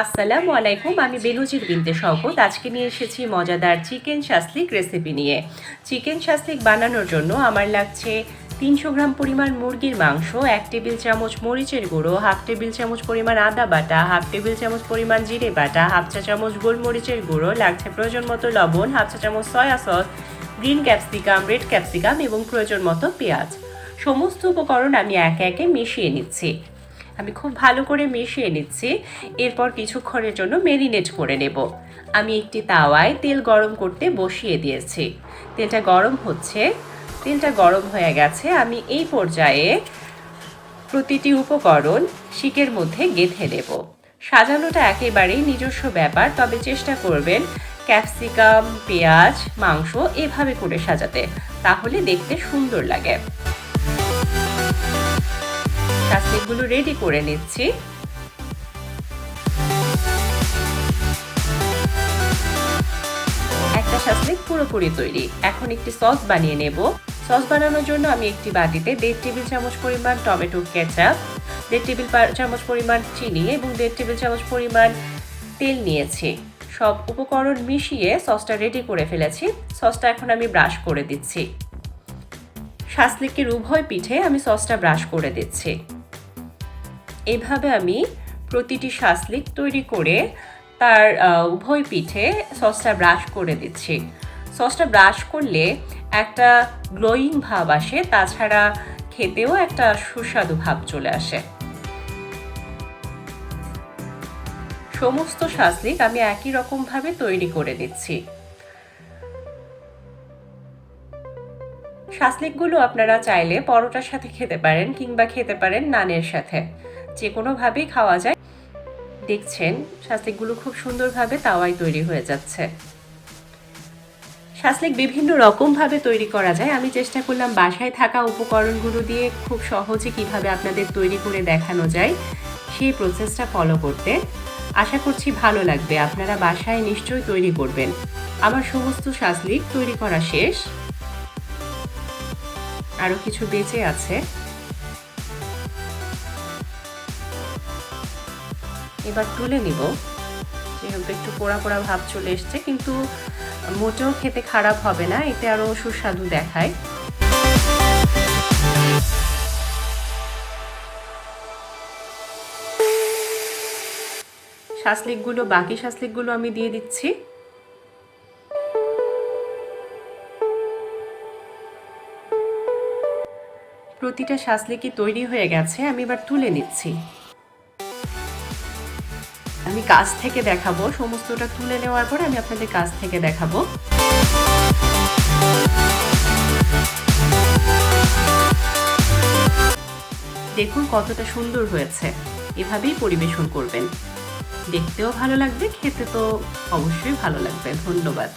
আসসালামু আলাইকুম, আমি বেনজির বিনতে শওকত। আজকে নিয়ে এসেছি মজাদার চিকেন শাসলিক রেসিপি নিয়ে। চিকেন শাসলিক বানানোর জন্য আমার লাগছে 300 গ্রাম পরিমাণ মুরগির মাংস, 1 টেবিল চামচ মরিচের গুঁড়ো, হাফ টেবিল চামচ পরিমাণ আদা বাটা, হাফ টেবিল চামচ পরিমাণ জিরে বাটা, হাফ চা চামচ গোলমরিচের গুঁড়ো, লাগছে প্রয়োজন মতো লবণ, হাফ চা চামচ soya sauce, green capsicum, red capsicum এবং প্রয়োজন মতো পেঁয়াজ। সমস্ত উপকরণ আমি একে একে মিশিয়ে নিচ্ছি। আমি খুব ভালো করে মিশিয়ে নিচ্ছি। এরপর কিছুক্ষণের জন্য মেরিনেট করে নেব। আমি একটি তাওয়ায় তেল গরম করতে বসিয়ে দিয়েছি। তেলটা গরম হয়ে গেছে। আমি এই পর্যায়ে প্রতিটি উপকরণ শিকের মধ্যে গেঁথে নেব। সাজানোটা একেবারেই নিজস্ব ব্যাপার, তবে চেষ্টা করবেন ক্যাপসিকাম, পেঁয়াজ, মাংস এভাবে করে সাজাতে, তাহলে দেখতে সুন্দর লাগে। শাসলিকগুলো রেডি করে নিচ্ছি। একটা শাসলিক পুরোপুরি তৈরি। এখন একটি সস বানিয়ে নেব। সস বানানোর জন্য আমি একটি বাটিতে 1.5 টেবিল চামচ পরিমাণ টমেটো কেচাপ, 1.5 টেবিল চামচ পরিমাণ চিনি এবং 1.5 টেবিল চামচ পরিমাণ তেল নিয়েছি। সব উপকরণ মিশিয়ে সসটা রেডি করে ফেলেছি। সসটা এখন আমি ব্রাশ করে দিচ্ছি। শাসলিকের উভয় পিঠে আমি সসটা ব্রাশ করে দিচ্ছি। এভাবে আমি প্রতিটি শাসলিক তৈরি করে তার উভয় পিঠে সসটা ব্রাশ করে দিচ্ছি। সসটা ব্রাশ করলে একটা গ্লোয়িং ভাব আসে, তাছাড়া খেতেও একটা সুস্বাদু ভাব চলে আসে। সমস্ত শাসলিক আমি একই রকমভাবে তৈরি করে দিচ্ছি। শাসলিকগুলো আপনারা চাইলে পরোটার সাথে খেতে পারেন কিংবা খেতে পারেন নানের সাথে, যে কোনোভাবেই খাওয়া যায়। দেখছেন শাসলিকগুলো খুব সুন্দরভাবে তাওয়ায় তৈরি হয়ে যাচ্ছে। শাসলিক বিভিন্ন রকমভাবে তৈরি করা যায়। আমি চেষ্টা করলাম বাসায় থাকা উপকরণগুলো দিয়ে খুব সহজে কিভাবে আপনাদের তৈরি করে দেখানো যায় সেই প্রসেসটা ফলো করতে। আশা করছি ভালো লাগবে। আপনারা বাসায় নিশ্চয়ই তৈরি করবেন। আমার সমস্ত শাসলিক তৈরি করা শেষ। আরও কিছু বেঁচে আছে। এবার তুলে নিব। যেহেতু একটু পোড়া পোড়া ভাব চলে এসছে, কিন্তু মোটেও খেতে খারাপ হবে না, এতে আরো সুস্বাদু দেখায়। বাকি শাসলিকগুলো আমি দিয়ে দিচ্ছি। প্রতিটা শাসলিকই তৈরি হয়ে গেছে। আমি এবার তুলে নিচ্ছি। আমি কাছ থেকে দেখাবো। সমস্তটা তুলে নেওয়ার পর আমি আপনাদের কাছ থেকে দেখাবো। দেখুন কতটা সুন্দর হয়েছে। এভাবেই পরিবেশন করবেন। দেখতেও ভালো লাগবে, খেতে তো অবশ্যই ভালো লাগবে। ধন্যবাদ।